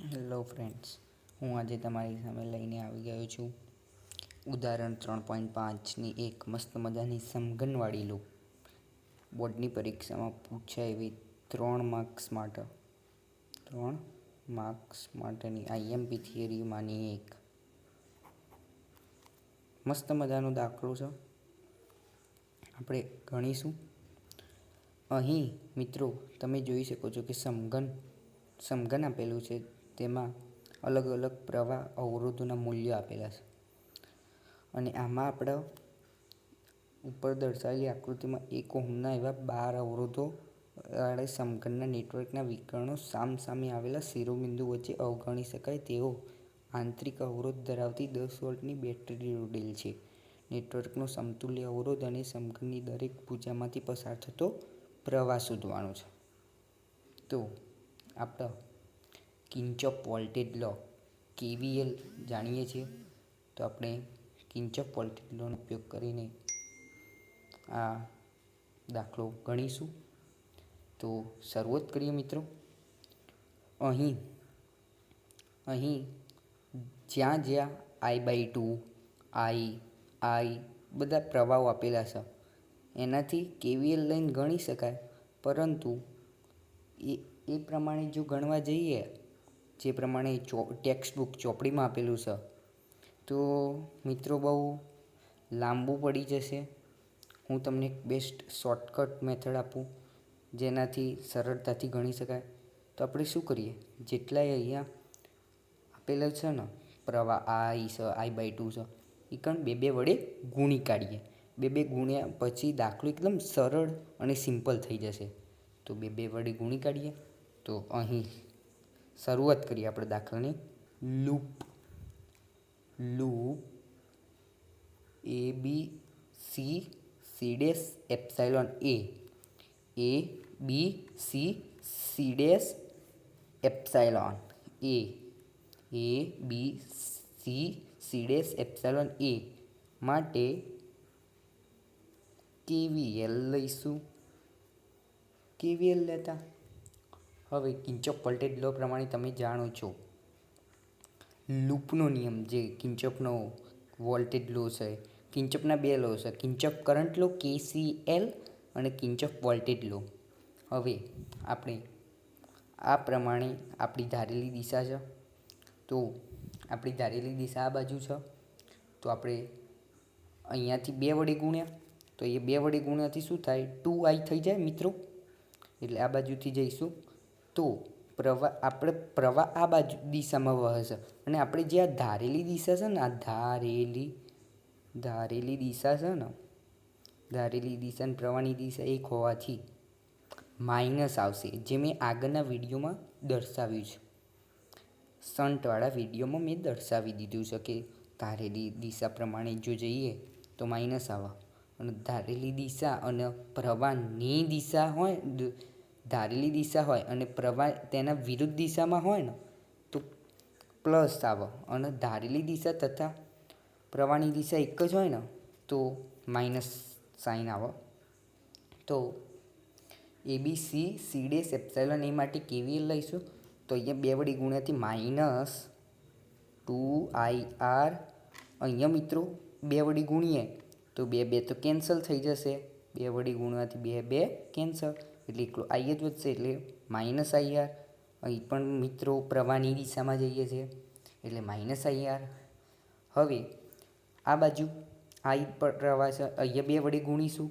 Hello friends, હું આજે તમારી સામે લઈને આવી ગયો છું ઉદાહરણ 3.5ની એક મસ્ત મજાની સમઘનવાળી લૂપ. બોર્ડની પરીક્ષામાં પૂછાય એવી 3 માર્ક્સ માટેની આઈએમપી થિયરીમાંની એક મસ્ત મજાનો દાખલો છે. આપણે ગણીશું. અહીં મિત્રો તમે જોઈ શકો છો કે સમઘન આપેલું છે. તેમાં અલગ અલગ પ્રવાહ અવરોધોના મૂલ્યો આપેલા છે અને આમાં આપણે ઉપર દર્શાવેલી આકૃતિમાં 1 ઓહ્મના એવા 12 અવરોધો વાળા સમઘનના નેટવર્કના વિકર્ણો સામસામે આવેલા શિરોબિંદુ વચ્ચે અવગણી શકાય તેવો આંતરિક અવરોધ ધરાવતી 10 વોલ્ટની બેટરી જોડેલ છે. નેટવર્કનો સમતુલ્ય અવરોધ અને સમઘનની દરેક ભુજામાંથી પસાર થતો પ્રવાહ શોધવાનો છે. તો આપણે કિર્ચોફ વોલ્ટેજ લો KVL જાણીએ છીએ. તો આપણે કિર્ચોફ વોલ્ટેજ લોનો ઉપયોગ કરીને આ દાખલો ગણીશું. તો શરૂઆત કરીએ મિત્રો. અહીં જ્યાં I/2 I બધા પ્રવાહો આપેલા છે, એનાથી KVL લઈને ગણી શકાય. પરંતુ એ પ્રમાણે જો ગણવા જઈએ, જે પ્રમાણે ટેક્સ્ટ બુક ચોપડીમાં આપેલું છે, તો મિત્રો બહુ લાંબુ પડી જશે. હું તમને એક બેસ્ટ શોર્ટકટ મેથડ આપું જેનાથી સરળતાથી ગણી શકાય. તો આપણે શું કરીએ, જેટલાય અહીંયા આપેલા છે ને પ્રવાહ I/2 છે, એ કણ 2 વડે ગુણી કાઢીએ. 2 ગુણ્યા પછી દાખલો એકદમ સરળ અને સિમ્પલ થઈ જશે. તો 2 વડે ગુણી કાઢીએ. તો અહીં શરૂઆત કરીએ આપણે દાખલાની. લૂપ ABCD માટે KVL લઈશું. KVL લેતા હવે કિર્ચોફ વોલ્ટેજ લો પ્રમાણે તમે જાણો છો, લૂપનો નિયમ જે કિર્ચોફનો વોલ્ટેજ લો છે, કિર્ચોફના 2 લો છે, કિર્ચોફ કરંટ લો KCL અને કિર્ચોફ વોલ્ટેજ લો. હવે આપણે આ પ્રમાણે આપણી ધારેલી દિશા છે. તો આપણી ધારેલી દિશા આ બાજુ છે. તો આપણે અહીંયાથી 2 વડે ગુણ્યા, તો એ 2 વડે ગુણ્યાથી શું થાય, 2I થઈ જાય મિત્રો. એટલે આ બાજુથી જઈશું તો પ્રવાહ આ બાજુ દિશામાં વહશે. અને આપણે જે આ ધારેલી દિશા છે ને, ધારેલી દિશાની પ્રવાહની દિશા 1 હોવાથી માઇનસ આવશે, જે મેં આગળના વિડીયોમાં દર્શાવ્યું છે. શન્ટવાળા વિડીયોમાં મેં દર્શાવી દીધું છે કે ધારેલી દિશા પ્રમાણે જો જઈએ તો માઇનસ આવે. અને ધારેલી દિશા અને પ્રવાહની દિશા હોય, ધારેલી દિશા હોય અને પ્રવાહ તેના વિરુદ્ધ દિશામાં હોય ને તો પ્લસ આવે. અને ધારેલી દિશા તથા પ્રવાહની દિશા એક જ હોય ને તો માઇનસ સાઇન આવે. તો ABCD માટે KVL લઈશું. તો અહીંયા 2 વડે ગુણ્યાથી માઇનસ 2IR. અહીંયા મિત્રો 2 વડે ગુણીએ તો 2 તો કેન્સલ થઈ જશે. 2 વડે ગુણવાથી 2 કેન્સલ, એટલે એકલો I જ વધશે, એટલે માઇનસ IR. અહીં પણ મિત્રો પ્રવાહની દિશામાં જઈએ છીએ એટલે માઇનસ IR. હવે આ બાજુ I પર પ્રવાહ છે, અહીંયા 2 વડે ગુણીશું.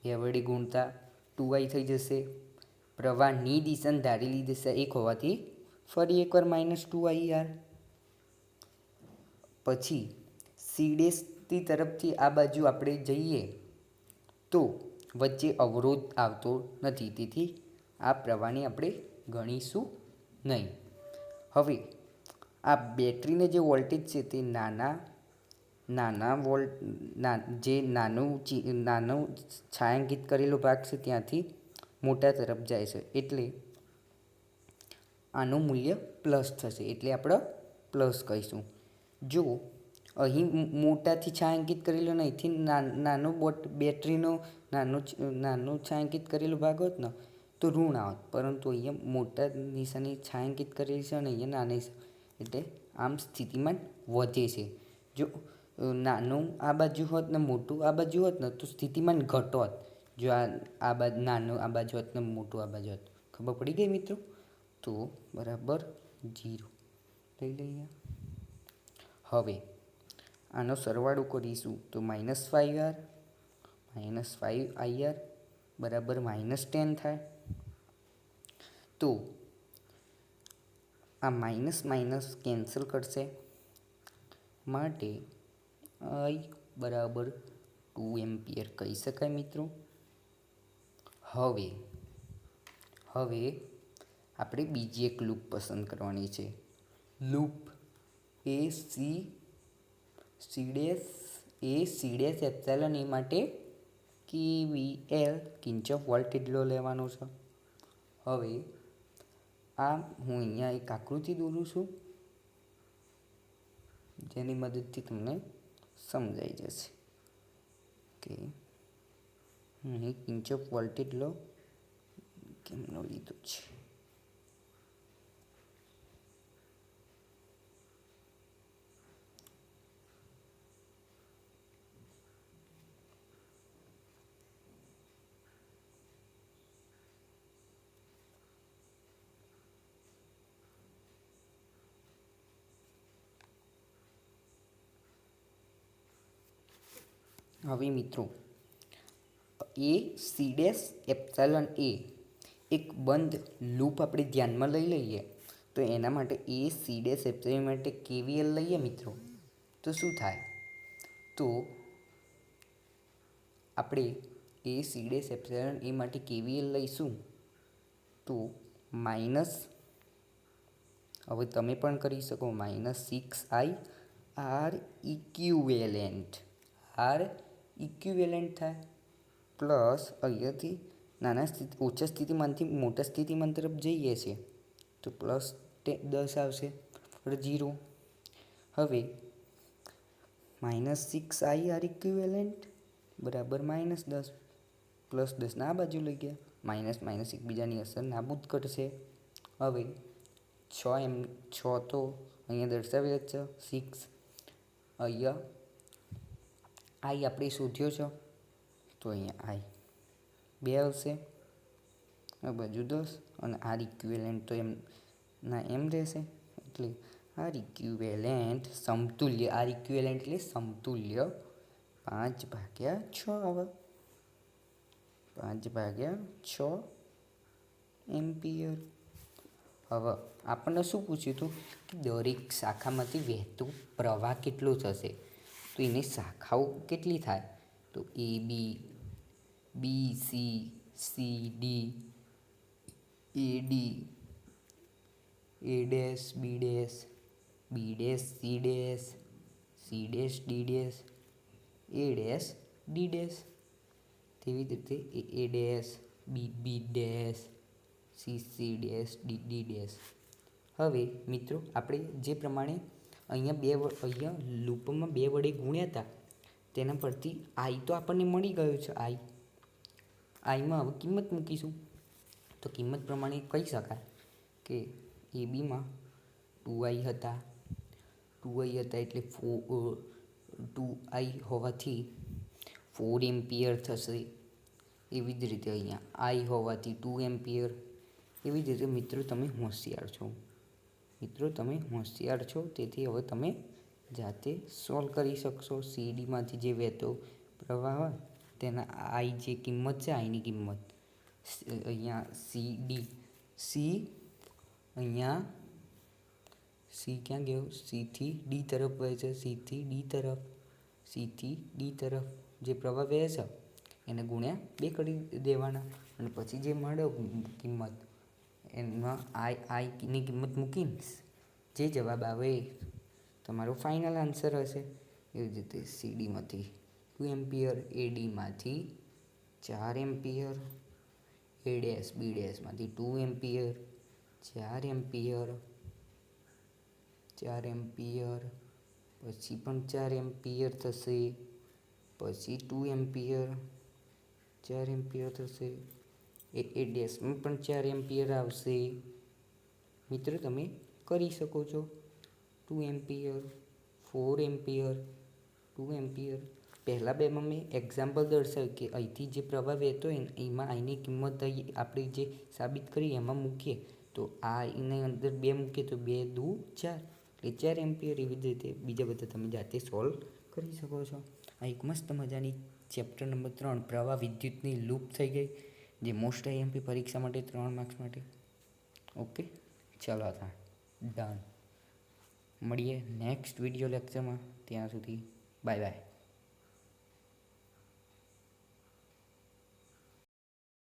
2 વડે ગુણતા 2I થઈ જશે. પ્રવાહની દિશાને ધારેલી દિશા 1 હોવાથી ફરી એકવાર માઇનસ 2IR. પછી C' તરફથી આ બાજુ આપણે જઈએ તો વચ્ચે અવરોધ આવતો નથી, તેથી આ પ્રવાહને આપણે ગણીશું નહીં. હવે આ બેટરીને જે વોલ્ટેજ છે તે નાનું છાંયાંકિત કરેલો ભાગ છે ત્યાંથી મોટા તરફ જાય છે, એટલે આનું મૂલ્ય પ્લસ થશે, એટલે આપણે પ્લસ કહીશું. જો અહીં મોટાથી છાંયાંકિત કરેલો ને અહીંથી નાનો બેટરીનો નાનો છાંયાંકિત કરેલો ભાગ હોત ને તો ઋણ આવત, પરંતુ અહીંયા મોટા નિશાની છાંયાંકિત કરેલી છે અને અહીંયા નાની છે, એટલે આમ સ્થિતિમાન વધે છે. જો નાનું આ બાજુ હોત ને મોટું આ બાજુ હોત ને તો સ્થિતિમાન ઘટોત. જો આ બાજુ નાનું આ બાજુ હોત ને મોટું આ બાજુ હોત. ખબર પડી ગઈ મિત્રો? તો બરાબર 0 લઈ લઈએ. હવે આનો સરવાળો કરીશું તો -5r -5ir બરાબર -10 થાય. તો આ માઇનસ માઇનસ કેન્સલ કરશે, માટે I બરાબર 2 એમ્પિયર કહી શકાય મિત્રો. હવે આપણે બીજી એક લૂપ પસંદ કરવાની છે. લૂપ C' એપ્સિલોન A માટે KVL કિર્ચોફ વોલ્ટેજ લો લેવાનો છે. હવે આ હું અહીંયા એક આકૃતિ દોરું છું, જેની મદદથી તમને સમજાઈ જશે કે અહીં કિર્ચોફ વોલ્ટેજ લો કેમનો લીધો છે. હવે મિત્રો C' એપ્સિલોન A એક બંધ લૂપ આપણે ધ્યાનમાં લઈ લઈએ, તો એના માટે C' એપ્સિલોન માટે KVL લઈએ મિત્રો, તો શું થાય? તો આપણે C' એપ્સિલોન A માટે KVL લઈશું તો માઇનસ, હવે તમે પણ કરી શકો, -6i R ઇક્વિવેલેન્ટ થાય, પ્લસ અહીંયાથી ઓછા સ્થિતિમાનથી મોટા સ્થિતિમાન તરફ જઈએ છીએ તો +10 આવશે, 0. હવે -6i R ઇક્વિવેલેન્ટ બરાબર -10, +10 આ બાજુ લઈ ગયા, માઇનસ માઇનસ એકબીજાની અસર નાબૂદ કરશે. હવે 6 તો અહીંયા દર્શાવેલ જ છે, 6 અહીંયા I આપણે શોધ્યો છે, તો અહીંયા I 2 આવશે, આ બાજુ 10 અને R ઇક્વિવેલેન્ટ તો એમ રહેશે, એટલે R ઇક્વિવેલેન્ટ સમતુલ્ય, R ઇક્વિવેલેન્ટ એટલે સમતુલ્ય 5/6 આવે, 5/6 એમ્પિયર. હવે આપણને શું પૂછ્યું હતું કે દરેક શાખામાંથી વહેતું પ્રવાહ કેટલો થશે, તો એની શાખાઓ કેટલી થાય, તો AB BC CD AD A' B' C' D' A' D', તેવી જ રીતે A' BB' CC' DD'. હવે મિત્રો આપણે જે પ્રમાણે અહીંયા લૂપમાં 2 વડે ગુણ્યા હતા તેના પરથી I તો આપણને મળી ગયો છે. Iમાં હવે કિંમત મૂકીશું, તો કિંમત પ્રમાણે કહી શકાય કે ABમાં 2i હતા એટલે 2i હોવાથી 4 એમ્પિયર થશે. એવી જ રીતે અહીંયા I હોવાથી 2 એમ્પિયર. એવી જ રીતે મિત્રો તમે હોશિયાર છો, તેથી હવે તમે જાતે સોલ્વ કરી શકશો. CDમાંથી જે વહેતો પ્રવાહ હોય તેના I જે કિંમત છે, Iની કિંમત અહીંયા અહીંયા C ક્યાં ગયો, C થી D તરફ વહે છે, C થી D તરફ જે પ્રવાહ વહે છે એને ગુણ્યા 2 કરી દેવાના, અને પછી જે મળે કિંમત એમાં ની કિંમત મૂકીને જે જવાબ આવે એ તમારો ફાઇનલ આન્સર હશે. એવી જ રીતે CDમાંથી 2 એમ્પિયર, ADમાંથી 4 એમ્પિયર, B'માંથી 2 એમ્પિયર, 4 એમ્પિયર, પછી પણ 4 એમ્પિયર થશે, પછી 2 એમ્પિયર, 4 એમ્પિયર થશે, એ ડેશમાં પણ 4 એમ્પિયર આવશે. મિત્રો તમે કરી શકો છો. 2 એમ્પિયર, 4 એમ્પિયર, 2 એમ્પિયર. પહેલાં બેમાં મેં એક્ઝામ્પલ દર્શાવ્યું કે અહીંથી જે પ્રવાહ વહેતો હોય ને એમાં આની કિંમત અહીં આપણે જે સાબિત કરી એમાં મૂકીએ તો આ એની અંદર 2 મૂકીએ તો 2 દુ 4 એટલે 4 એમ્પિયર. એવી જ રીતે બીજા બધા તમે જાતે સોલ્વ કરી શકો છો. આ એક મસ્ત મજાની ચેપ્ટર નંબર 3 પ્રવાહ વિદ્યુતની લૂપ થઈ ગઈ, જે મોસ્ટ આઈએમપી પરીક્ષા માટે 3 માર્ક્સ માટે. ઓકે, ચાલો હતા ડન. મળીએ નેક્સ્ટ વિડીયો લેક્ચરમાં. ત્યાં સુધી બાય બાય.